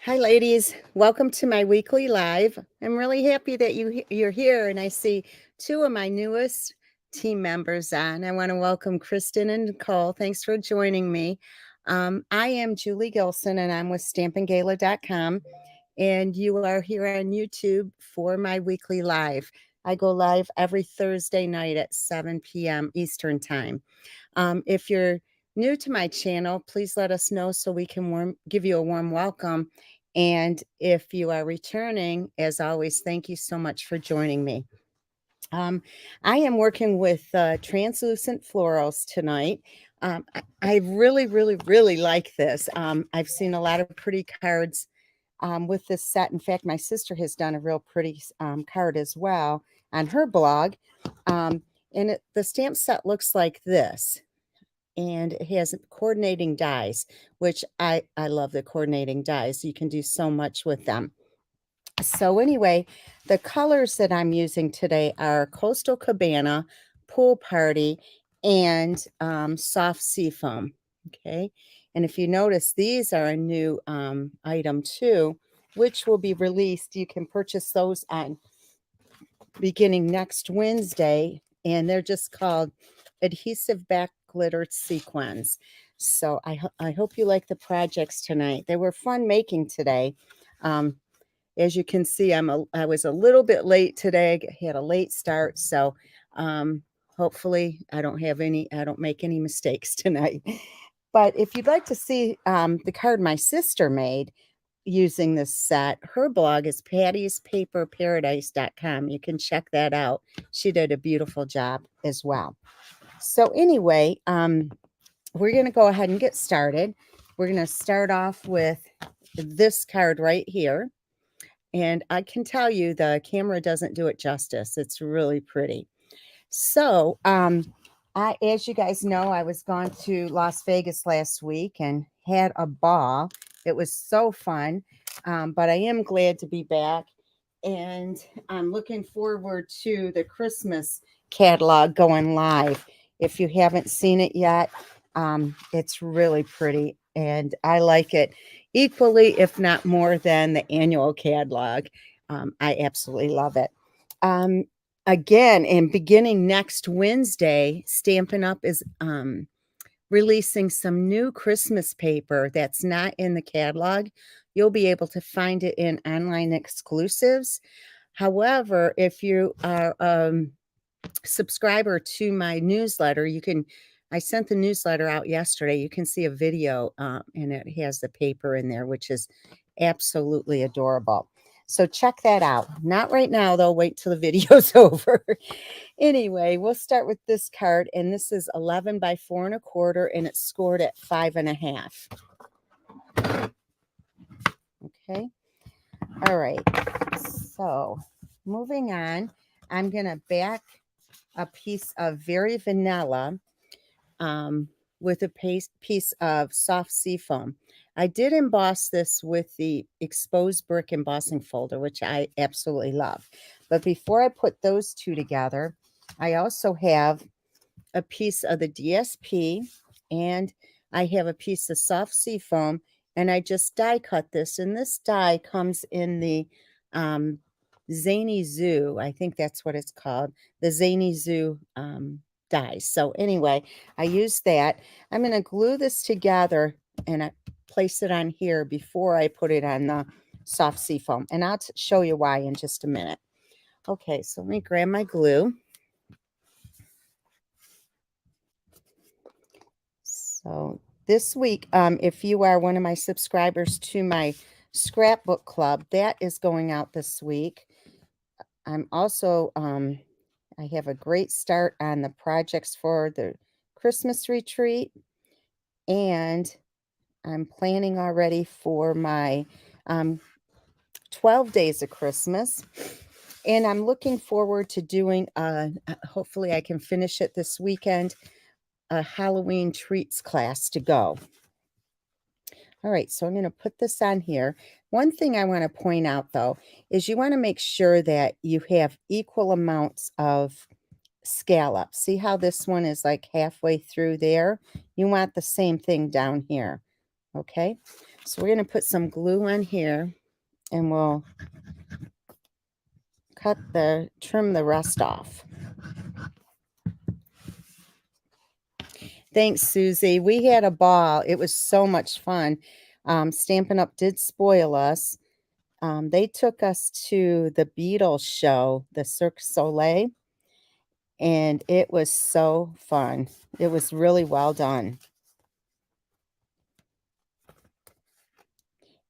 Hi, ladies. Welcome to my weekly live. I'm really happy that you're here, and I see two of my newest team members on. I want to welcome Kristen and Nicole. Thanks for joining me. I am Julie Gilson, and I'm with stampinggala.com, and you are here on YouTube for my weekly live. I go live every Thursday night at 7 p.m. Eastern Time. If you're new to my channel, please let us know so we can give you a warm welcome. And if you are returning, as always, thank you so much for joining me. I am working with translucent florals tonight. I really, really, really like this. I've seen a lot of pretty cards with this set. In fact, my sister has done a real pretty card as well on her blog. The stamp set looks like this, and it has coordinating dies, which I love the coordinating dies. You can do so much with them. So anyway, the colors that I'm using today are Coastal Cabana, Pool Party, and Soft Seafoam. Okay, and if you notice, these are a new item too, which will be released. You can purchase those on beginning next Wednesday, and they're just called Adhesive Back Glittered Sequins. So I hope you like the projects tonight. They were fun making today. As you can see, I was a little bit late today. I had a late start, so hopefully I don't make any mistakes tonight. But if you'd like to see the card my sister made using this set, her blog is patty'spaperparadise.com. You can check that out. She did a beautiful job as well. So anyway, we're going to go ahead and get started. We're going to start off with this card right here. And I can tell you the camera doesn't do it justice. It's really pretty. So, as you guys know, I was gone to Las Vegas last week and had a ball. It was so fun, but I am glad to be back. And I'm looking forward to the Christmas catalog going live. If you haven't seen it yet, it's really pretty, and I like it equally, if not more, than the annual catalog. I absolutely love it. Again, and beginning next Wednesday, Stampin' Up is releasing some new Christmas paper that's not in the catalog. You'll be able to find it in online exclusives. However, if you are subscriber to my newsletter, I sent the newsletter out yesterday. You can see a video, and it has the paper in there, which is absolutely adorable. So check that out. Not right now, though. Wait till the video's over. Anyway, we'll start with this card, and this is 11 by 4¼ and it's scored at 5.5. Okay. All right. So moving on, I'm going to back a piece of Very Vanilla with a piece of soft seafoam. I did emboss this with the exposed brick embossing folder, which I absolutely love. But before I put those two together, I also have a piece of the DSP, and I have a piece of soft seafoam, and I just die cut this. And this die comes in the Zany Zoo. I think that's what it's called, the Zany Zoo dies. So anyway, I use that. I'm going to glue this together and I place it on here before I put it on the soft seafoam. And I'll show you why in just a minute. Okay, so let me grab my glue. So this week, if you are one of my subscribers to my scrapbook club, that is going out this week. I'm also, I have a great start on the projects for the Christmas retreat, and I'm planning already for my 12 days of Christmas. And I'm looking forward to doing, hopefully I can finish it this weekend, a Halloween treats class to go. All right, so I'm going to put this on here. One thing I want to point out, though, is you want to make sure that you have equal amounts of scallops. See how this one is like halfway through there? You want the same thing down here. Okay, so we're going to put some glue on here, and we'll trim the rest off. Thanks, Susie. We had a ball. It was so much fun. Stampin' Up! Did spoil us. They took us to the Beatles show, the Cirque du Soleil, and it was so fun. It was really well done.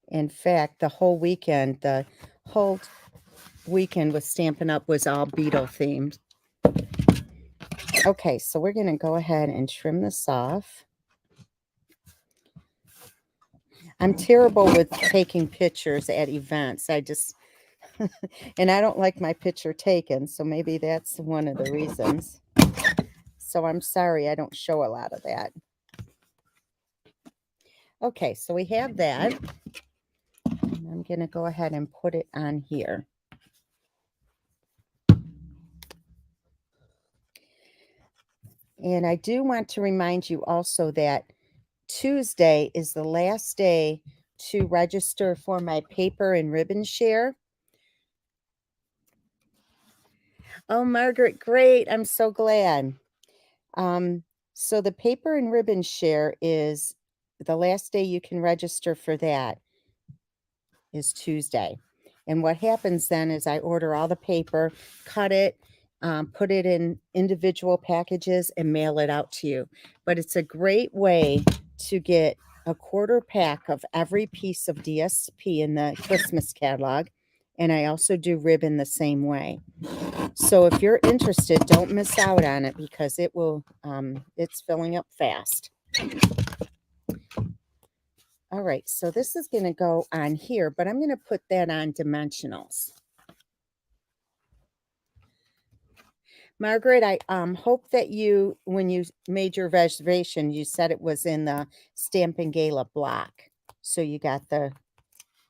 In fact, the whole weekend with Stampin' Up! Was all Beatle themed. Okay, so we're going to go ahead and trim this off. I'm terrible with taking pictures at events. And I don't like my picture taken, so maybe that's one of the reasons. So I'm sorry I don't show a lot of that. Okay, so we have that. And I'm going to go ahead and put it on here. And I do want to remind you also that Tuesday is the last day to register for my paper and ribbon share. Oh, Margaret, great. I'm so glad. So the paper and ribbon share is the last day you can register for that is Tuesday. And what happens then is I order all the paper, cut it, put it in individual packages, and mail it out to you. But it's a great way to get a quarter pack of every piece of DSP in the Christmas catalog. And I also do ribbon the same way. So if you're interested, don't miss out on it because it's filling up fast. All right, so this is going to go on here, but I'm going to put that on dimensionals. Margaret, I hope that when you made your reservation, you said it was in the Stampin' Gala block, so you got the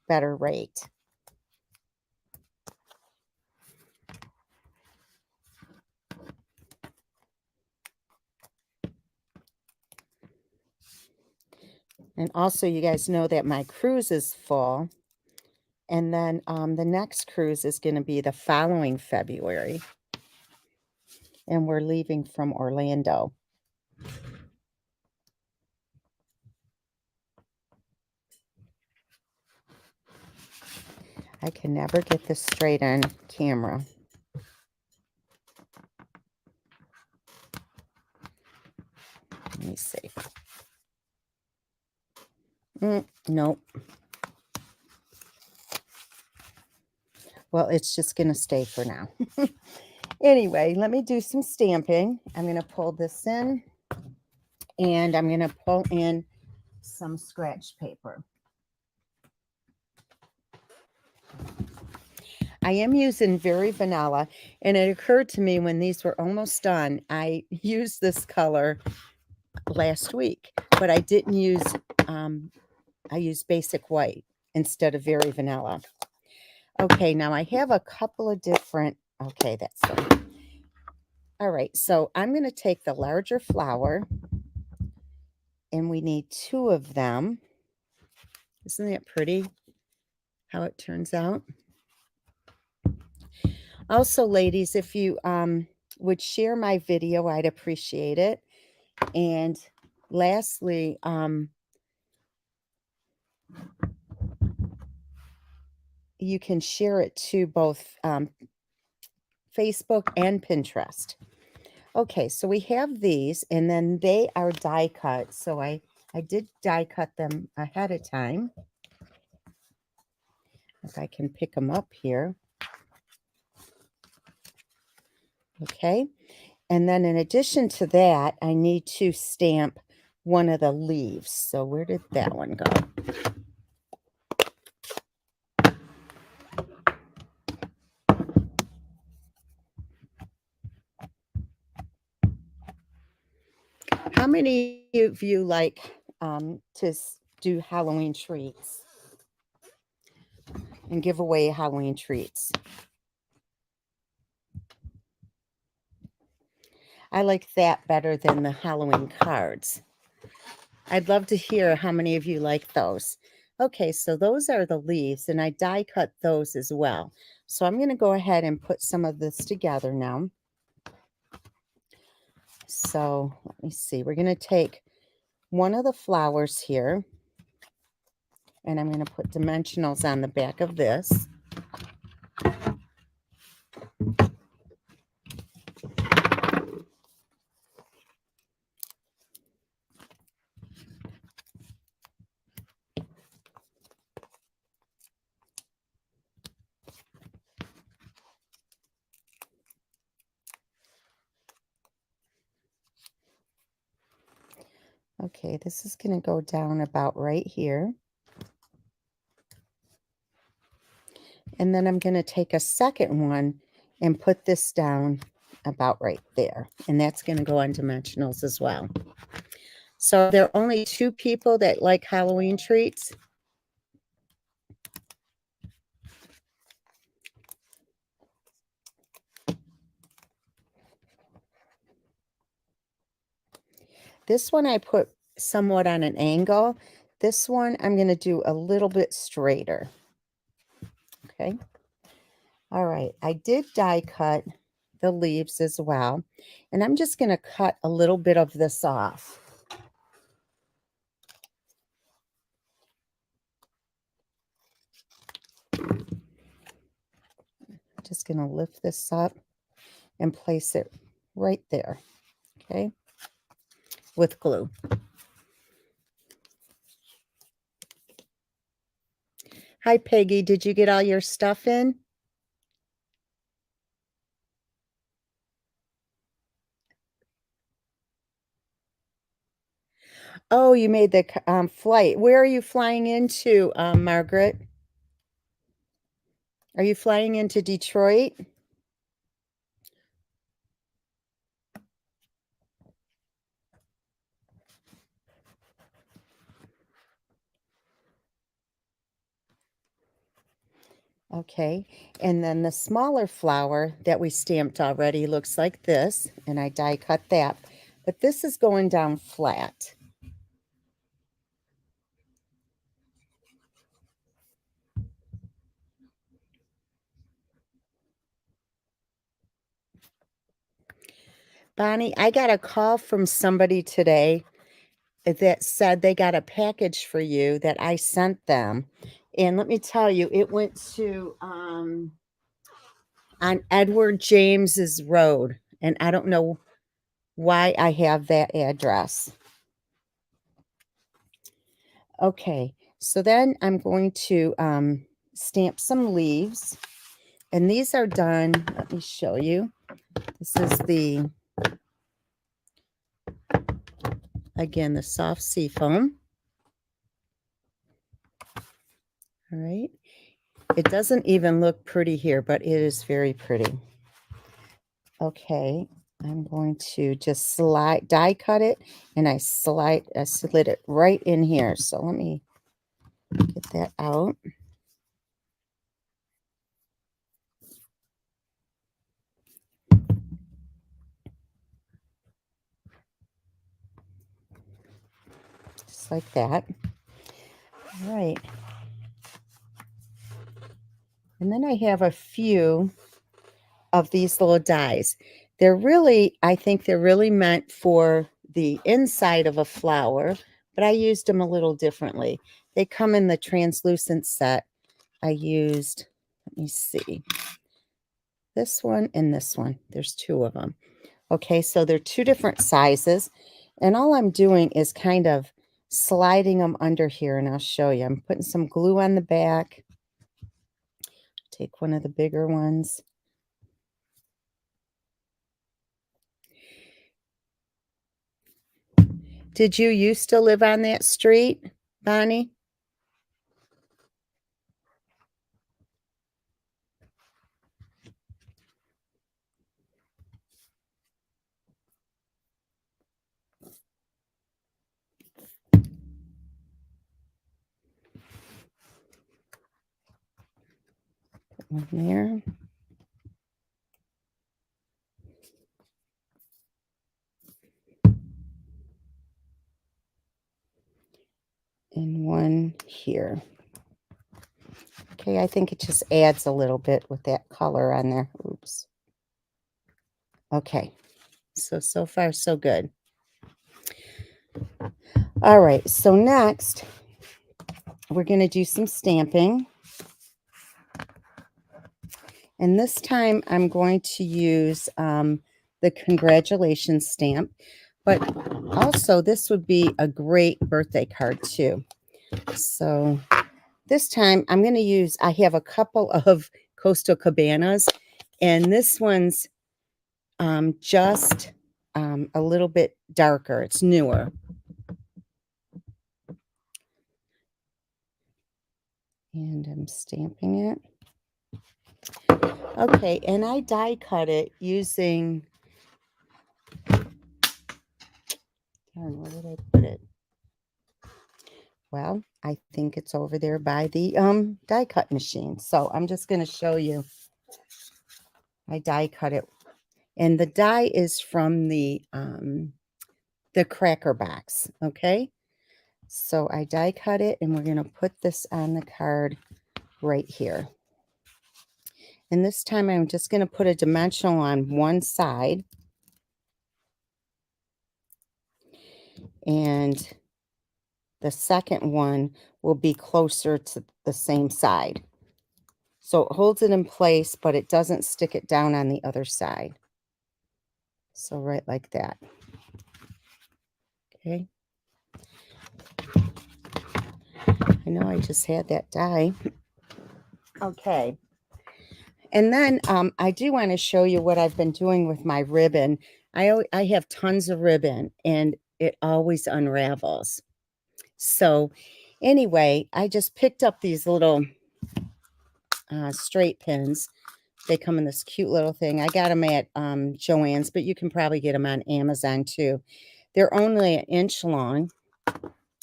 better rate. And also, you guys know that my cruise is full, and then the next cruise is going to be the following February, and we're leaving from Orlando. I can never get this straight on camera. Let me see. Nope. Well, it's just going to stay for now. Anyway, let me do some stamping. I'm going to pull this in, and I'm going to pull in some scratch paper. I am using Very Vanilla, and it occurred to me when these were almost done, I used this color last week, but I didn't use, I used Basic White instead of Very Vanilla. Okay, now I have a couple of different, okay, that's it. All right, so I'm going to take the larger flower, and we need 2 of them. Isn't that pretty how it turns out? Also, ladies, if you would share my video, I'd appreciate it. And lastly, you can share it to both Facebook and Pinterest. Okay, so we have these, and then they are die cut. So I did die cut them ahead of time. If I can pick them up here. Okay, and then in addition to that, I need to stamp one of the leaves. So where did that one go? How many of you like to do Halloween treats and give away Halloween treats? I like that better than the Halloween cards. I'd love to hear how many of you like those. Okay, so those are the leaves, and I die cut those as well. So I'm going to go ahead and put some of this together now. So let me see. We're going to take one of the flowers here, and I'm going to put dimensionals on the back of this. Okay, this is going to go down about right here. And then I'm going to take a second one and put this down about right there. And that's going to go on dimensionals as well. So there are only 2 people that like Halloween treats. This one I put somewhat on an angle. This one I'm going to do a little bit straighter. Okay. All right. I did die cut the leaves as well. And I'm just going to cut a little bit of this off. Just going to lift this up and place it right there. Okay. With glue. Hi, Peggy. Did you get all your stuff in? Oh, you made the flight. Where are you flying into, Margaret? Are you flying into Detroit? Okay, and then the smaller flower that we stamped already looks like this, and I die cut that. But this is going down flat. Bonnie, I got a call from somebody today that said they got a package for you that I sent them. And let me tell you, it went to on Edward James's Road. And I don't know why I have that address. Okay, so then I'm going to stamp some leaves. And these are done, let me show you. This is the, again, the soft seafoam. All right. It doesn't even look pretty here, but it is very pretty. Okay, I'm going to just die cut it, and I slid it right in here. So let me get that out. Just like that. All right. And then I have a few of these little dies. They're really, I think they're really meant for the inside of a flower, but I used them a little differently. They come in the translucent set. I used, let me see, this one and this one. There's 2 of them. Okay, so they're 2 different sizes. And all I'm doing is kind of sliding them under here, and I'll show you. I'm putting some glue on the back. Take one of the bigger ones. Did you used to live on that street, Bonnie? Put one there. and one here. Okay, I think it just adds a little bit with that color on there. Oops. Okay, so far so good. All right, so next we're going to do some stamping. And this time I'm going to use the congratulations stamp. But also this would be a great birthday card too. So this time I'm going to use, I have a couple of Coastal Cabanas. And this one's just a little bit darker. It's newer. And I'm stamping it. Okay, and I die cut it using, where did I put it? Well, I think it's over there by the die cut machine. So I'm just going to show you. I die cut it. And the die is from the cracker box, okay? So I die cut it, and we're going to put this on the card right here. And this time I'm just going to put a dimensional on one side. And the second one will be closer to the same side. So it holds it in place, but it doesn't stick it down on the other side. So right like that. Okay. I know I just had that die. Okay. And then I do want to show you what I've been doing with my ribbon. I have tons of ribbon, and it always unravels. So anyway, I just picked up these little straight pins. They come in this cute little thing. I got them at Joann's, but you can probably get them on Amazon too. They're only an inch long.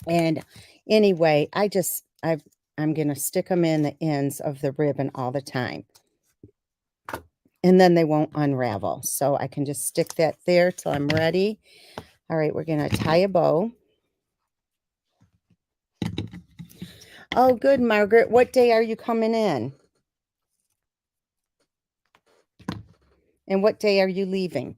And anyway, I'm going to stick them in the ends of the ribbon all the time. And then they won't unravel. So I can just stick that there till I'm ready. All right, we're going to tie a bow. Oh, good, Margaret. What day are you coming in? And what day are you leaving?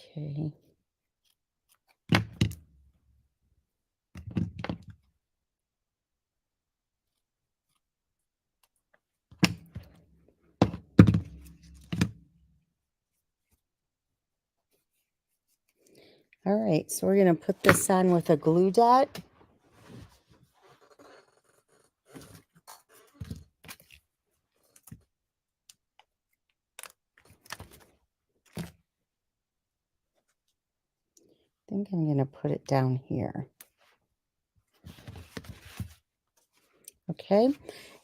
Okay. All right, so we're going to put this on with a glue dot. I think I'm going to put it down here. Okay,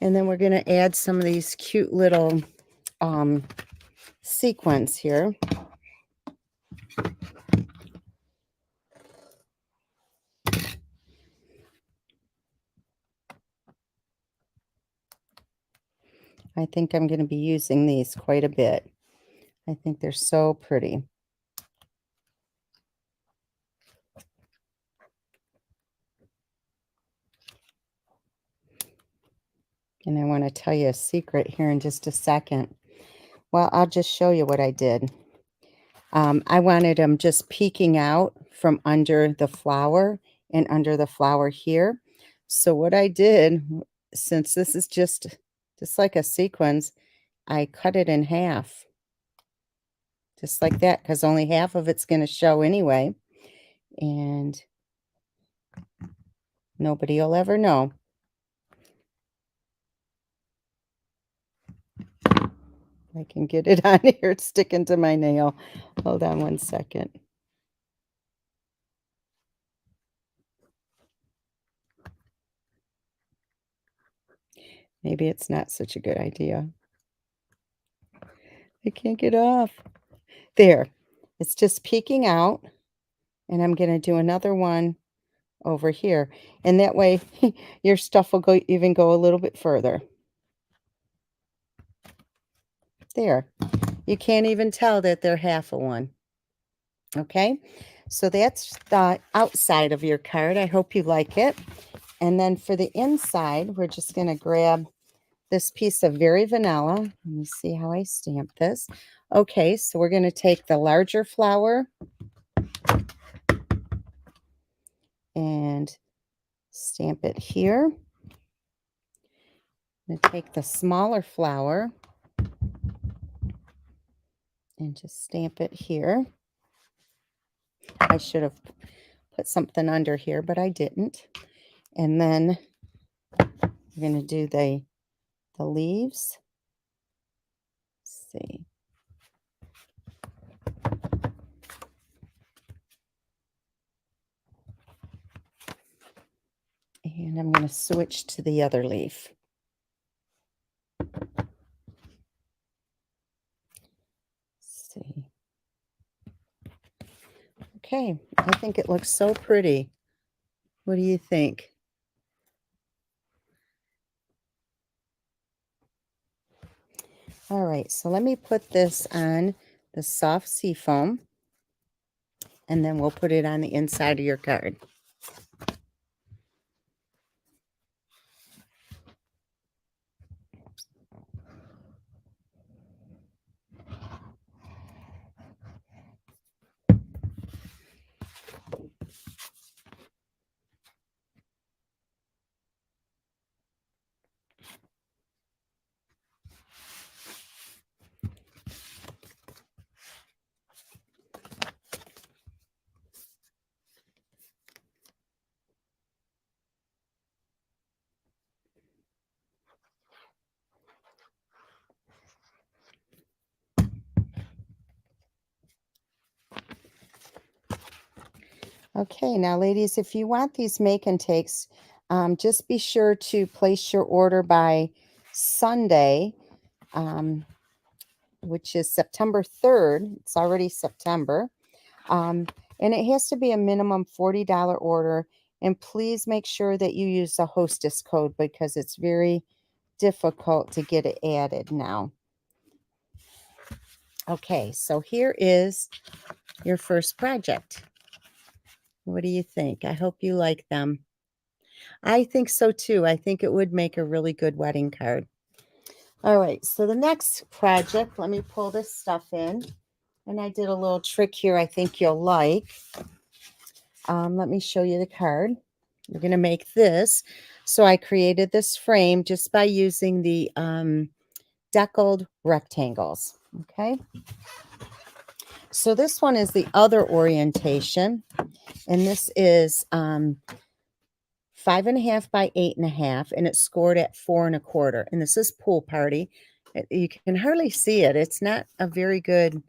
and then we're going to add some of these cute little sequins here. I think I'm going to be using these quite a bit. I think they're so pretty. And I want to tell you a secret here in just a second. Well, I'll just show you what I did. I wanted them just peeking out from under the flower and under the flower here. So what I did, since this is just like a sequence, I cut it in half. Just like that, because only half of it's going to show anyway. And nobody will ever know. I can get it on here. It's sticking to my nail. Hold on one second. Maybe it's not such a good idea. I can't get off. There. It's just peeking out, and I'm going to do another one over here. And that way your stuff will go a little bit further. There. You can't even tell that they're half of one. Okay, so that's the outside of your card. I hope you like it. And then for the inside, we're just going to grab this piece of Very Vanilla. Let me see how I stamp this. Okay, so we're going to take the larger flower and stamp it here. I'm going to take the smaller flower and just stamp it here. I should have put something under here, but I didn't. And then we're going to do the leaves. Let's see. And I'm going to switch to the other leaf. Let's see. Okay, I think it looks so pretty. What do you think? All right, so let me put this on the soft seafoam, and then we'll put it on the inside of your card. Okay, now ladies, if you want these make and takes, just be sure to place your order by Sunday, which is September 3rd. It's already September. And it has to be a minimum $40 order. And please make sure that you use the hostess code because it's very difficult to get it added now. Okay, so here is your first project. What do you think? I hope you like them. I think so too. I think it would make a really good wedding card. All right, so the next project, let me pull this stuff in. And I did a little trick here I think you'll like. Let me show you the card. We're going to make this. So I created this frame just by using the deckled rectangles. Okay. So this one is the other orientation. And this is 5.5 by 8.5, and it's scored at 4 1/4. And this is Pool Party. You can hardly see it. It's not a very good,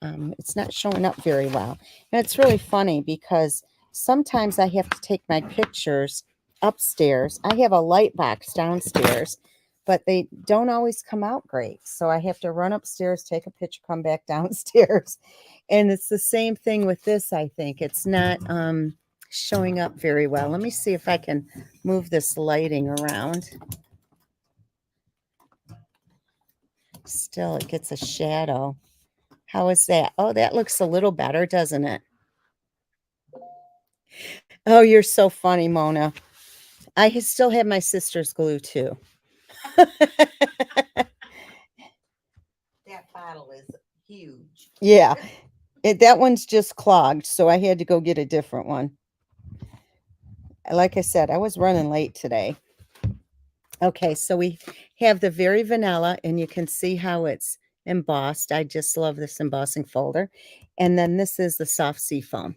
it's not showing up very well. And it's really funny because sometimes I have to take my pictures upstairs. I have a light box downstairs, but they don't always come out great. So I have to run upstairs, take a picture, come back downstairs. And it's the same thing with this, I think. It's not showing up very well. Let me see if I can move this lighting around. Still, it gets a shadow. How is that? Oh, that looks a little better, doesn't it? Oh, you're so funny, Mona. I still have my sister's glue, too. That bottle is huge. Yeah. That one's just clogged, so I had to go get a different one. Like I said, I was running late today. Okay, so we have the Very Vanilla, and you can see how it's embossed. I just love this embossing folder. And then this is the soft seafoam.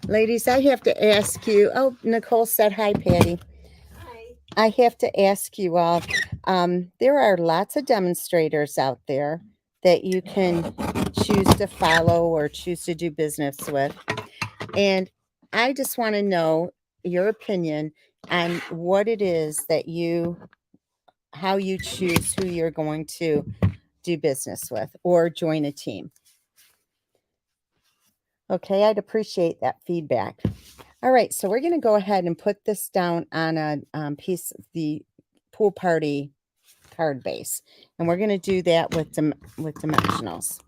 Ladies, I have to ask you. Oh, Nicole said hi, Patty. Hi. I have to ask you all. There are lots of demonstrators out there that you can choose to follow or choose to do business with. And I just want to know your opinion on what it is that how you choose who you're going to do business with or join a team. Okay, I'd appreciate that feedback. All right, so we're going to go ahead and put this down on a piece of the pool party card base, and we're going to do that with dimensionals.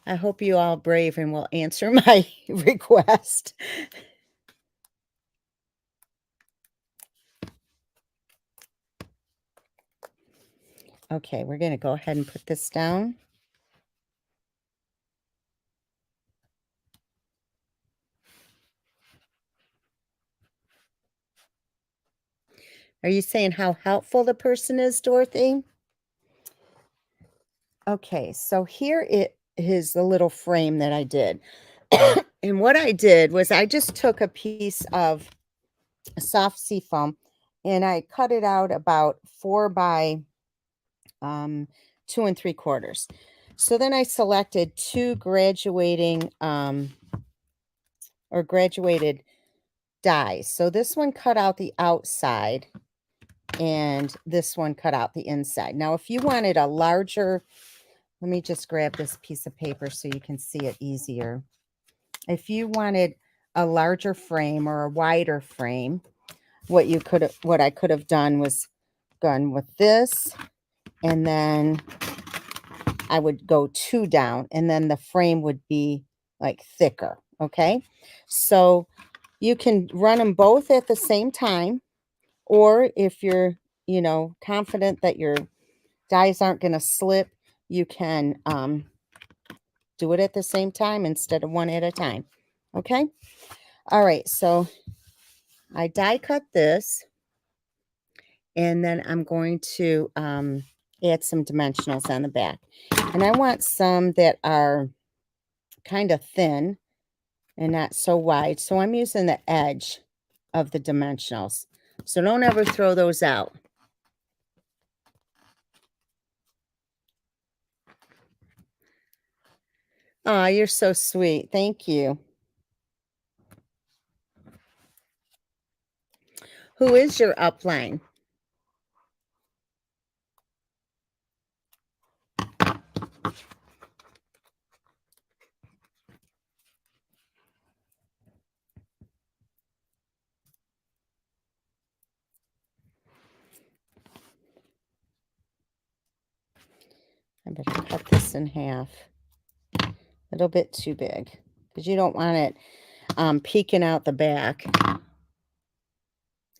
I hope you all brave and will answer my request. Okay, we're going to go ahead and put this down. Are you saying how helpful the person is, Dorothy? Okay, so here it is the little frame that I did. And what I did was I just took a piece of soft seafoam and I cut it out about 4 by 2 3/4. So then I selected two graduating or graduated dies. So this one cut out the outside and this one cut out the inside. Now, if you wanted a larger, let me just grab this piece of paper so you can see it easier. If you wanted a larger frame or a wider frame, what I could have done was gone with this, and then I would go 2 down, and then the frame would be like thicker. Okay, so you can run them both at the same time, or if you're, confident that your dies aren't going to slip, you can do it at the same time instead of one at a time. Okay. All right. So I die cut this, and then I'm going to add some dimensionals on the back. And I want some that are kind of thin and not so wide. So I'm using the edge of the dimensionals. So don't ever throw those out. Oh, you're so sweet. Thank you. Who is your upline? I better cut this in half. A little bit too big because you don't want it peeking out the back.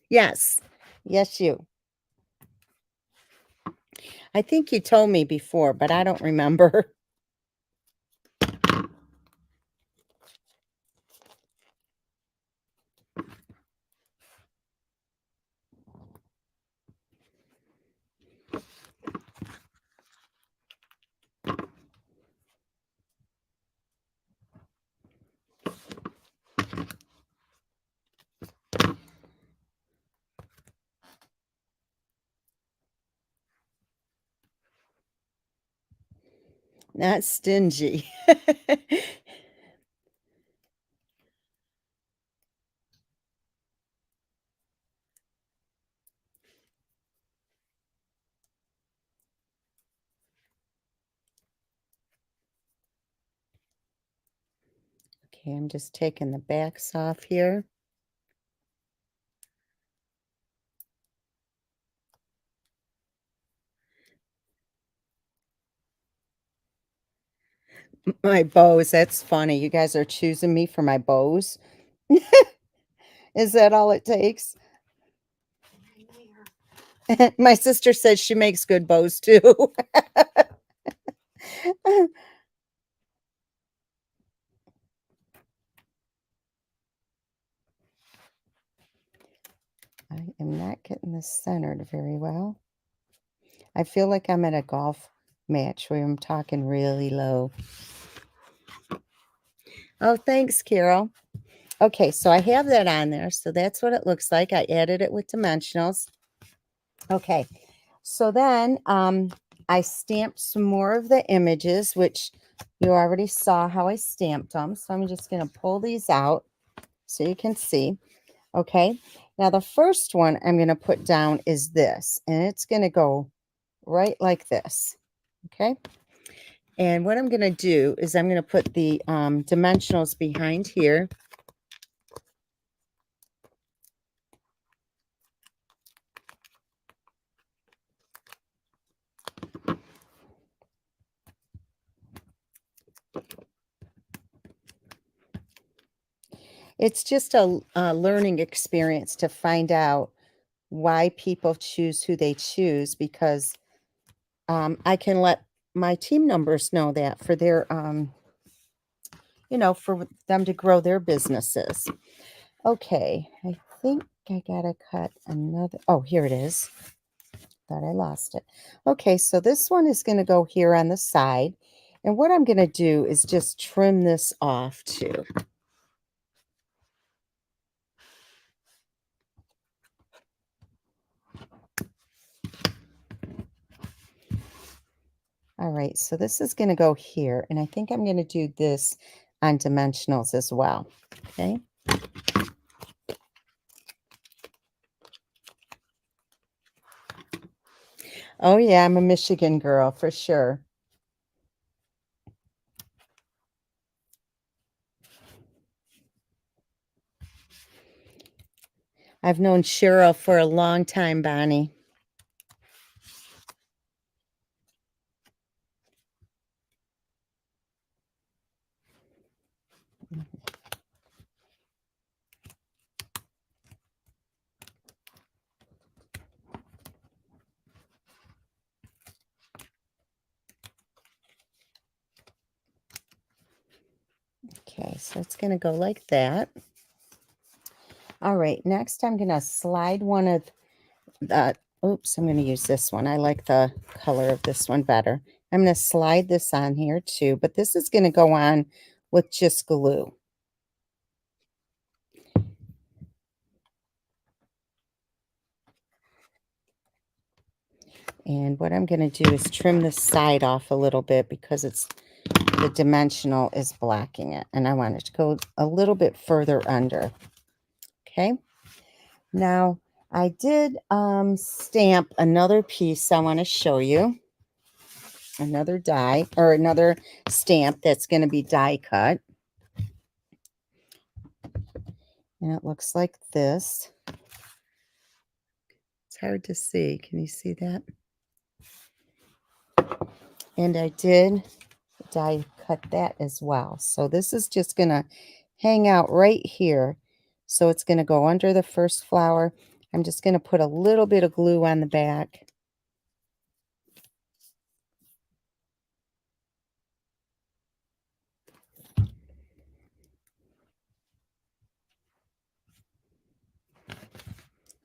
Yes. Yes, you. I think you told me before, but I don't remember. Not stingy. Okay, I'm just taking the backs off here. My bows, that's funny. You guys are choosing me for my bows? Is that all it takes? My sister says she makes good bows too. I am not getting this centered very well. I feel like I'm at a golf match where I'm talking really low. Oh, thanks, Carol. Okay, so I have that on there. So that's what it looks like. I added it with dimensionals. Okay, so then I stamped some more of the images, which you already saw how I stamped them. So I'm just going to pull these out so you can see. Okay, now the first one I'm going to put down is this, and it's going to go right like this. Okay, and what I'm going to do is I'm going to put the dimensionals behind here. It's just a learning experience to find out why people choose who they choose, because I can let my team members know that for their, for them to grow their businesses. Okay, I think I gotta cut another. Oh, here it is. Thought I lost it. Okay, so this one is going to go here on the side. And what I'm going to do is just trim this off too. All right, so this is going to go here, and I think I'm going to do this on dimensionals as well. Okay. Oh yeah, I'm a Michigan girl for sure. I've known Cheryl for a long time, Bonnie. Okay, so it's going to go like that. All right, next I'm going to slide one of the, oops, I'm going to use this one. I like the color of this one better. I'm going to slide this on here too, but this is going to go on with just glue. And what I'm going to do is trim this side off a little bit because the dimensional is blocking it. And I want it to go a little bit further under. Okay. Now, I did stamp another piece I want to show you. Another die, or another stamp that's going to be die cut. And it looks like this. It's hard to see. Can you see that? And I did die cut that as well. So this is just going to hang out right here. So it's going to go under the first flower. I'm just going to put a little bit of glue on the back.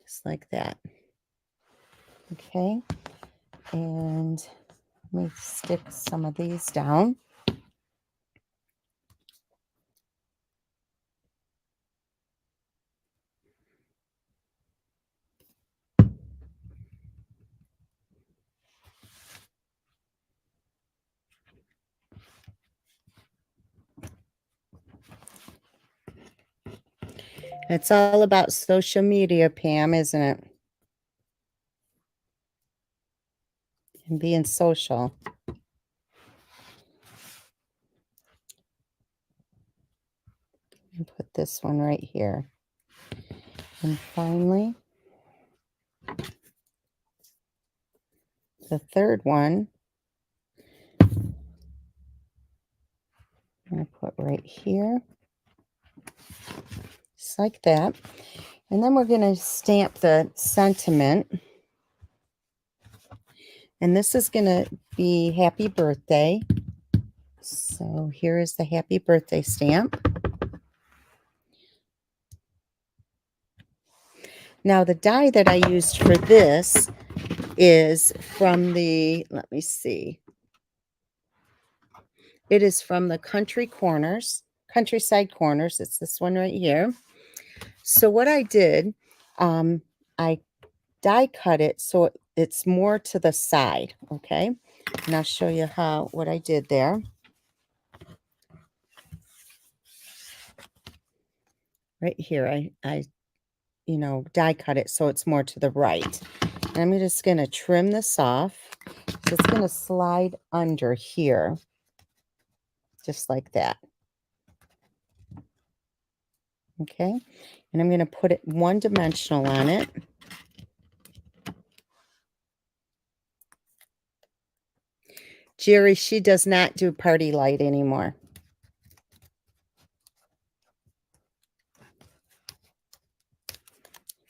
Just like that. Okay. And let me stick some of these down. It's all about social media, Pam, isn't it? And being social. And put this one right here. And finally, the third one, I'm going to put right here. Just like that. And then we're going to stamp the sentiment. And this is going to be happy birthday. So here is the happy birthday stamp. Now the die that I used for this is from the, let me see. It is from the Country Countryside Corners. It's this one right here. So what I did, I die cut it so it's more to the side, okay? And I'll show you what I did there. Right here, I die cut it so it's more to the right. And I'm just going to trim this off. So it's going to slide under here, just like that. Okay, and I'm going to put it one-dimensional on it. Jerry, she does not do party light anymore.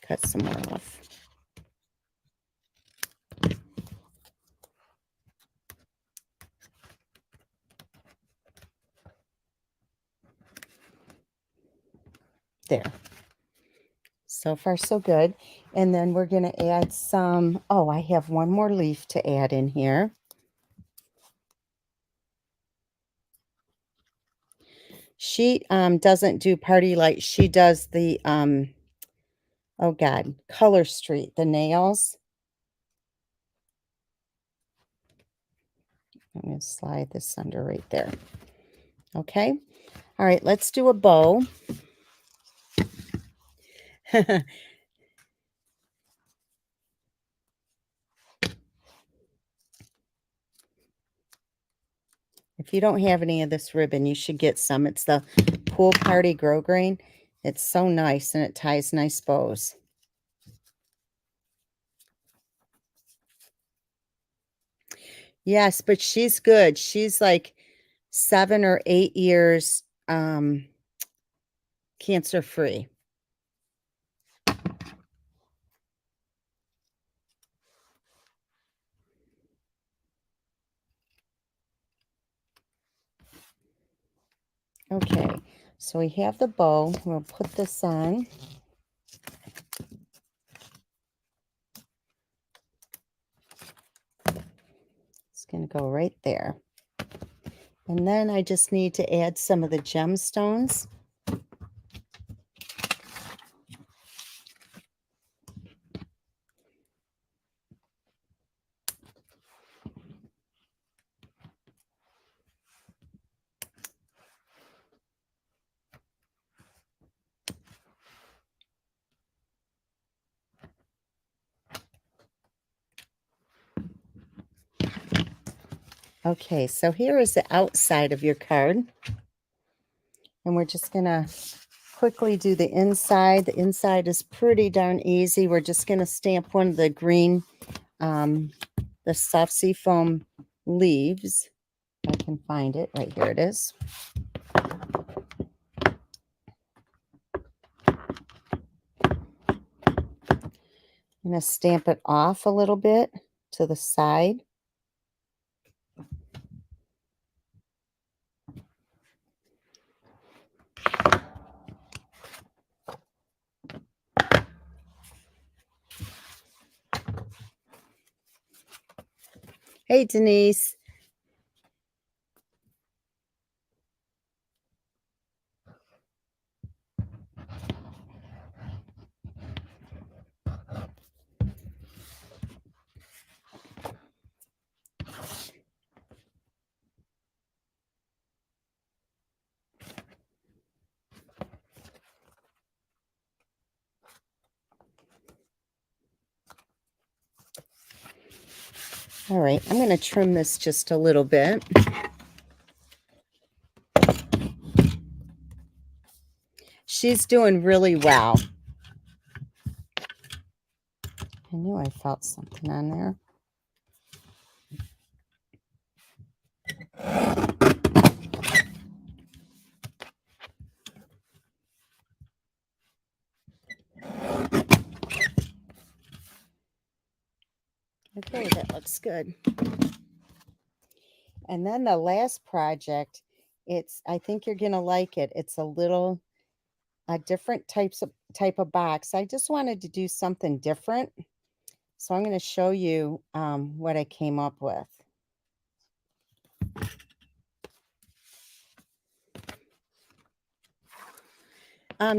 Cut some more off. There. So far, so good. And then we're going to add some, oh, I have one more leaf to add in here. She doesn't do party light. She does the, oh God, Color Street, the nails. I'm going to slide this under right there. Okay. All right, let's do a bow. If you don't have any of this ribbon, you should get some. It's the Pool Party Grosgrain. It's so nice, and it ties nice bows. Yes, but she's good. She's like 7 or 8 years cancer-free. Okay, so we have the bow. We'll put this on. It's going to go right there. And then I just need to add some of the gemstones. Okay, so here is the outside of your card. And we're just going to quickly do the inside. The inside is pretty darn easy. We're just going to stamp one of the green, the soft seafoam leaves. If I can find it. Right here it is. I'm going to stamp it off a little bit to the side. Hey, Denise. All right, I'm going to trim this just a little bit. She's doing really well. I knew I felt something on there. Okay, that looks good. And then the last project, I think you're going to like it. It's a different type of box. I just wanted to do something different. So I'm going to show you what I came up with.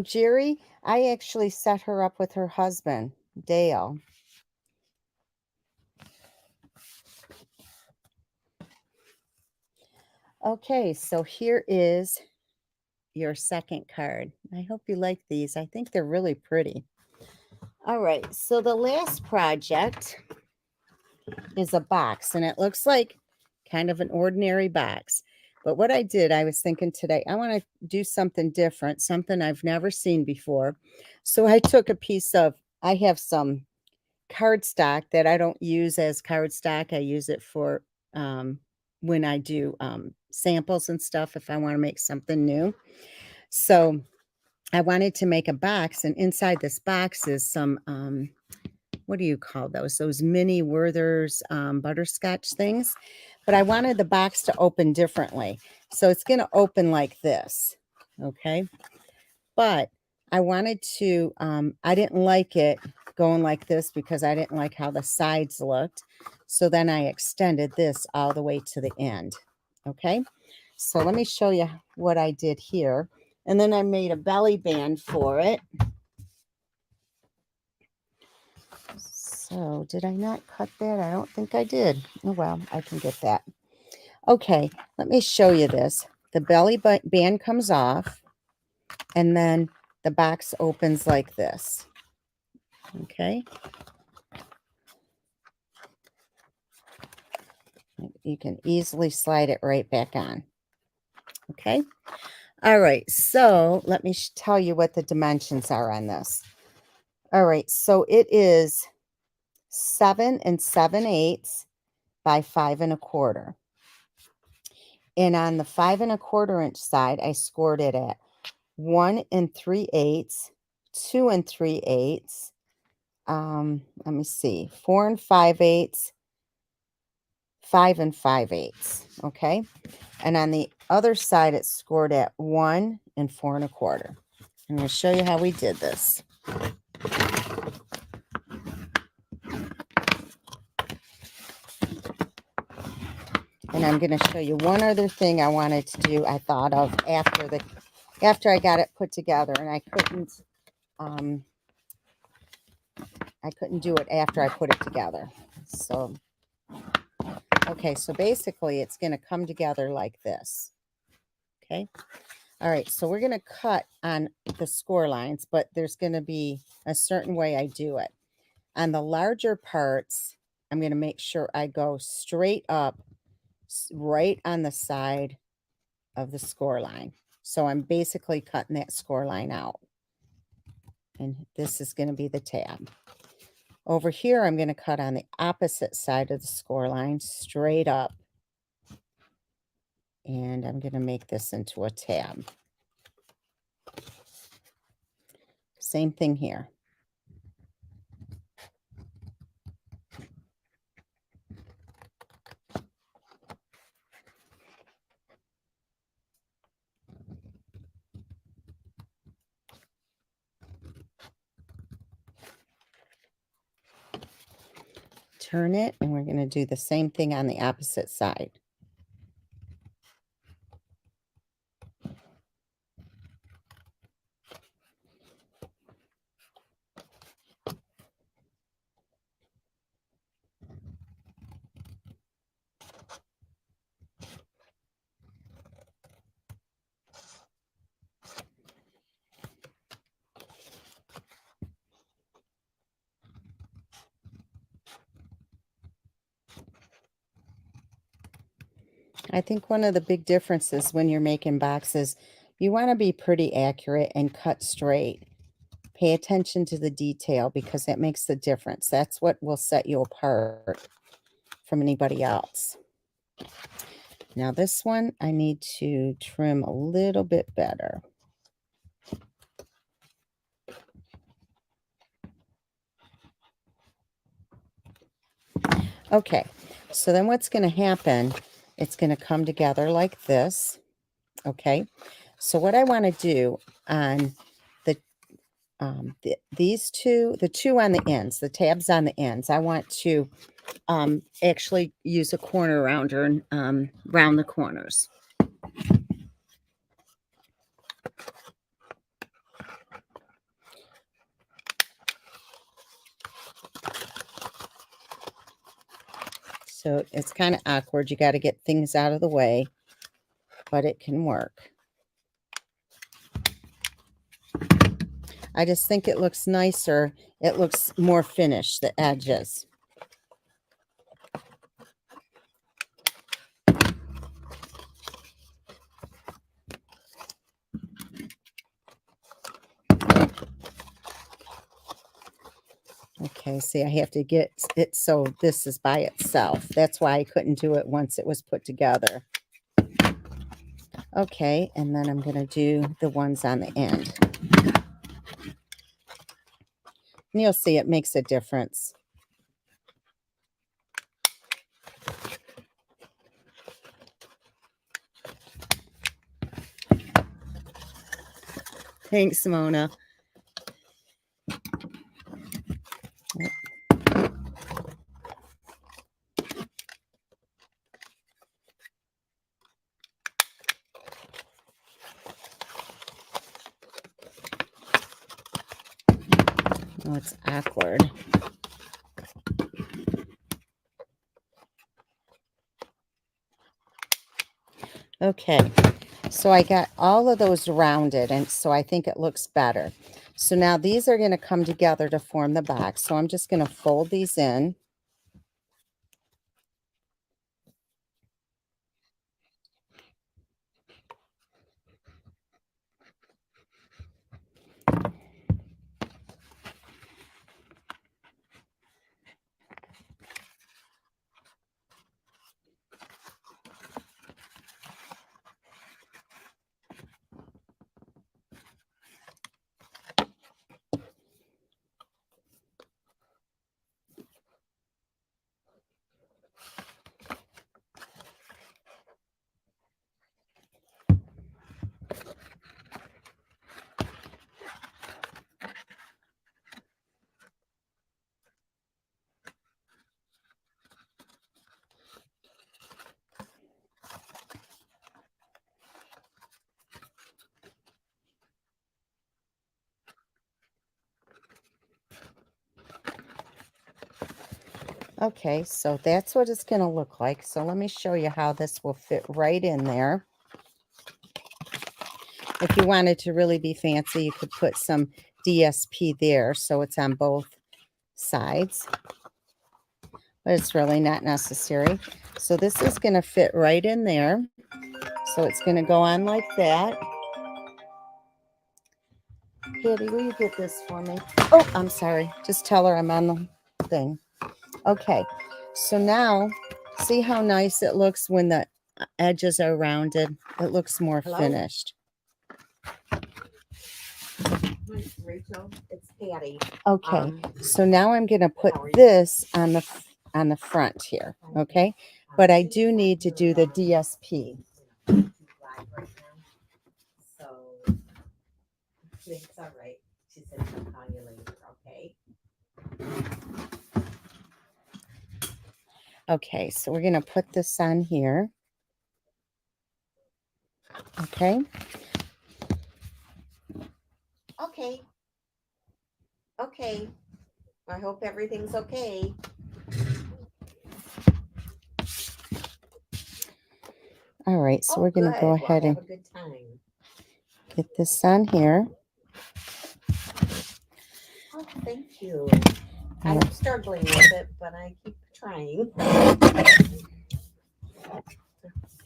Jerry, I actually set her up with her husband, Dale. Okay, so here is your second card. I hope you like these. I think they're really pretty. All right, so the last project is a box, and it looks like kind of an ordinary box. But what I did, I was thinking today, I want to do something different, something I've never seen before. So I took a piece of, I have some cardstock that I don't use as cardstock. I use it for when I do samples and stuff if I want to make something new. So I wanted to make a box, and inside this box is some what do you call those? Those mini Werther's butterscotch things. But I wanted the box to open differently. So it's going to open like this. Okay. But I wanted to, I didn't like it going like this because I didn't like how the sides looked. So then I extended this all the way to the end. Okay. So let me show you what I did here. And then I made a belly band for it. So did I not cut that? I don't think I did. Oh, well, I can get that. Okay, let me show you this. The belly band comes off, and then the box opens like this. Okay. You can easily slide it right back on. Okay. All right, so let me tell you what the dimensions are on this. All right, so it is 7 7/8 by 5 1/4. And on the 5 1/4 inch side, I scored it at 1 3/8, 2 3/8. Let me see, 4 5/8, 5 5/8. Okay. And on the other side, it's scored at 1 4 1/4. I'm going to show you how we did this. And I'm going to show you one other thing I wanted to do. I thought of after I got it put together, and I couldn't do it after I put it together. So, okay, so basically it's going to come together like this. Okay. All right, so we're going to cut on the score lines, but there's going to be a certain way I do it. On the larger parts, I'm going to make sure I go straight up right on the side of the score line. So I'm basically cutting that score line out. And this is going to be the tab. Over here, I'm going to cut on the opposite side of the score line, straight up. And I'm going to make this into a tab. Same thing here. Turn it, and we're going to do the same thing on the opposite side. I think one of the big differences when you're making boxes, you want to be pretty accurate and cut straight. Pay attention to the detail because that makes the difference. That's what will set you apart from anybody else. Now this one, I need to trim a little bit better. Okay, so then what's going to happen, it's going to come together like this. Okay, so what I want to do on these two, the two on the ends, the tabs on the ends, I want to actually use a corner rounder and round the corners. So it's kind of awkward. You got to get things out of the way, but it can work. I just think it looks nicer. It looks more finished, the edges. Okay, see, I have to get it so this is by itself. That's why I couldn't do it once it was put together. Okay, and then I'm going to do the ones on the end. And you'll see it makes a difference. Thanks, Mona. Oh, it's awkward. Okay, so I got all of those rounded, and so I think it looks better. So now these are going to come together to form the box. So I'm just going to fold these in. Okay, so that's what it's going to look like. So let me show you how this will fit right in there. If you wanted to really be fancy, you could put some DSP there so it's on both sides. But it's really not necessary. So this is going to fit right in there. So it's going to go on like that. Patty, will you get this for me? Oh, I'm sorry. Just tell her I'm on the thing. Okay, so now see how nice it looks when the edges are rounded. It looks more finished. Rachel, it's Patty. Okay, so now I'm going to put this on the front here. Okay, but I do need to do the DSP. So it's all right. She said she'll call you later. Okay. Okay, so we're going to put this on here. Okay. Okay. Okay. I hope everything's okay. All right, so we're going to go ahead and have a good time. get this on here. Oh, thank you. I'm struggling with it, but I keep trying.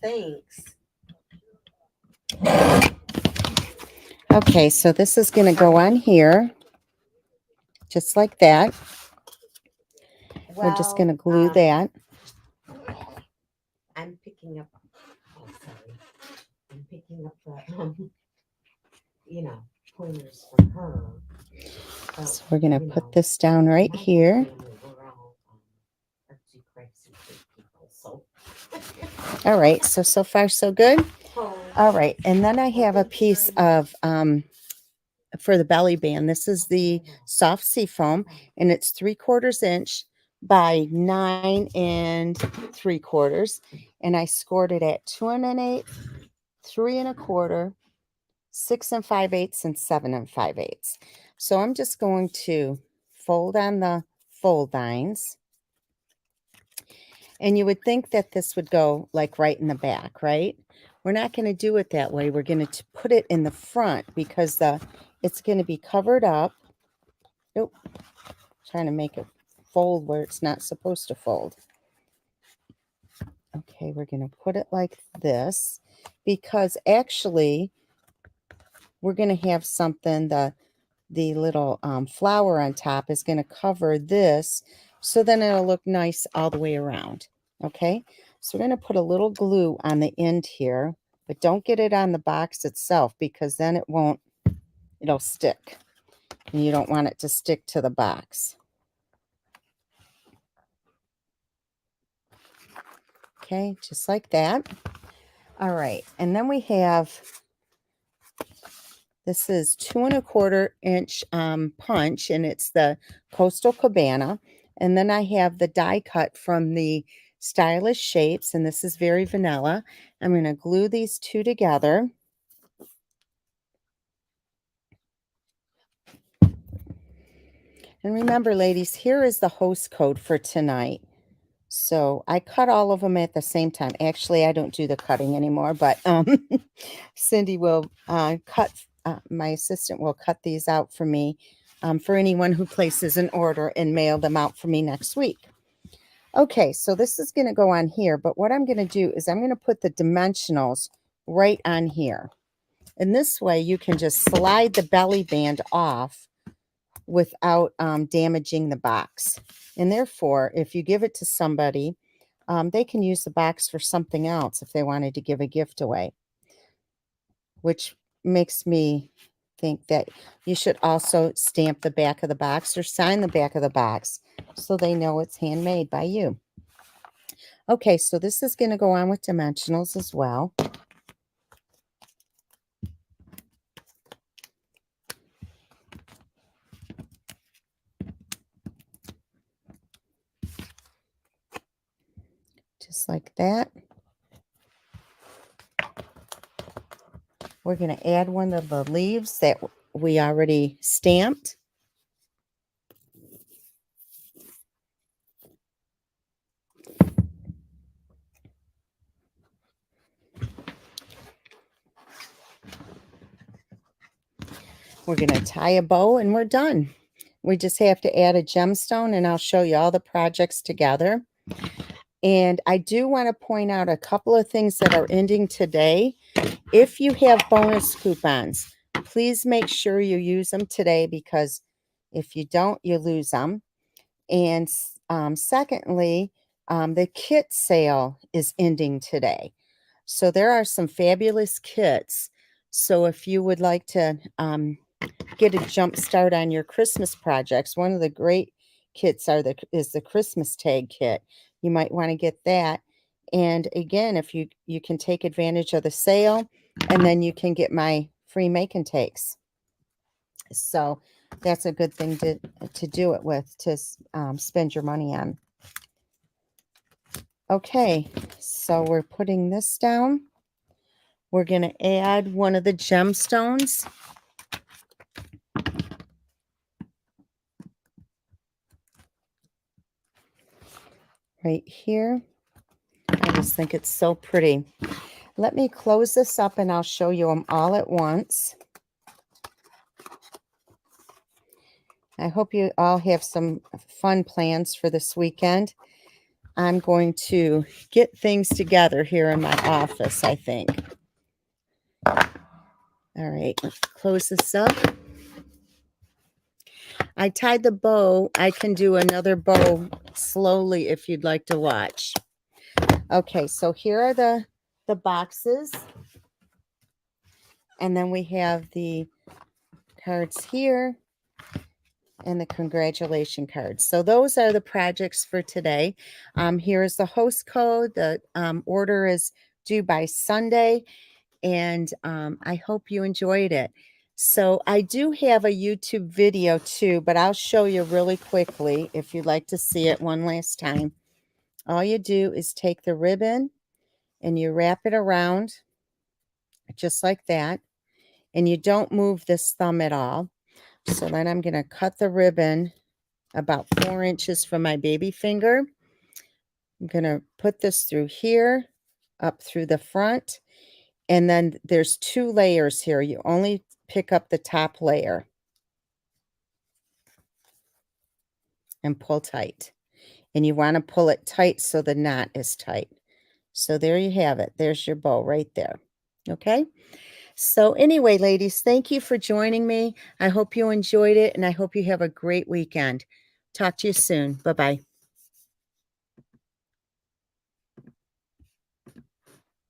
Thanks. Okay, so this is going to go on here, just like that. We're just going to glue that. I'm picking up. Oh, sorry. I'm picking up the, pointers from her. So we're going to put this down right here. All right, so far so good. All right, and then I have a piece of for the belly band. This is the soft seafoam, and it's 3/4 inch by 9 3/4, and I scored it at 2 1/8, 3 1/4, 6 5/8, and 7 5/8. So I'm just going to fold on the fold lines, And you would think that this would go like right in the back, right? We're not going to do it that way. We're going to put it in the front because it's going to be covered up. Nope. Trying to make it fold where it's not supposed to fold. Okay, we're going to put it like this because actually we're going to have something, the little flower on top is going to cover this, so then it'll look nice all the way around. Okay, so we're going to put a little glue on the end here, but don't get it on the box itself because then it'll stick, and you don't want it to stick to the box. Okay, just like that. All right, and then we have, this is 2¼ inch punch, and it's the Coastal Cabana. And then I have the die cut from the Stylish Shapes, and this is very vanilla. I'm going to glue these two together. And remember, ladies, here is the host code for tonight. So I cut all of them at the same time. Actually, I don't do the cutting anymore, but Cindy will cut, my assistant will cut these out for me for anyone who places an order and mail them out for me next week. Okay, so this is going to go on here, but what I'm going to do is I'm going to put the dimensionals right on here. And this way you can just slide the belly band off without damaging the box. And therefore, if you give it to somebody, they can use the box for something else if they wanted to give a gift away. Which makes me think that you should also stamp the back of the box or sign the back of the box so they know it's handmade by you. Okay, so this is going to go on with dimensionals as well. Just like that. We're going to add one of the leaves that we already stamped. We're going to tie a bow and we're done. We just have to add a gemstone, and I'll show you all the projects together. And I do want to point out a couple of things that are ending today. If you have bonus coupons, please make sure you use them today, because if you don't, you lose them. And secondly, the kit sale is ending today. So there are some fabulous kits. So if you would like to get a jump start on your Christmas projects, one of the great kits is the Christmas tag kit. You might want to get that. And again, if you can take advantage of the sale, and then you can get my free make and takes. So that's a good thing to do it with, to spend your money on. Okay, so we're putting this down. We're going to add one of the gemstones. Right here. I just think it's so pretty. Let me close this up and I'll show you them all at once. I hope you all have some fun plans for this weekend. I'm going to get things together here in my office, I think. All right, let's close this up. I tied the bow. I can do another bow slowly if you'd like to watch. Okay, so here are the boxes. And then we have the cards here and the congratulation cards. So those are the projects for today. Here is the host code. The order is due by Sunday, and I hope you enjoyed it. So I do have a YouTube video too, but I'll show you really quickly if you'd like to see it one last time. All you do is take the ribbon and you wrap it around just like that, and you don't move this thumb at all. So then I'm going to cut the ribbon about 4 inches from my baby finger. I'm going to put this through here, up through the front, and then there's 2 layers here. You only pick up the top layer and pull tight. And you want to pull it tight so the knot is tight. So there you have it. There's your bow right there. Okay? So anyway, ladies, thank you for joining me. I hope you enjoyed it, and I hope you have a great weekend. Talk to you soon. Bye-bye.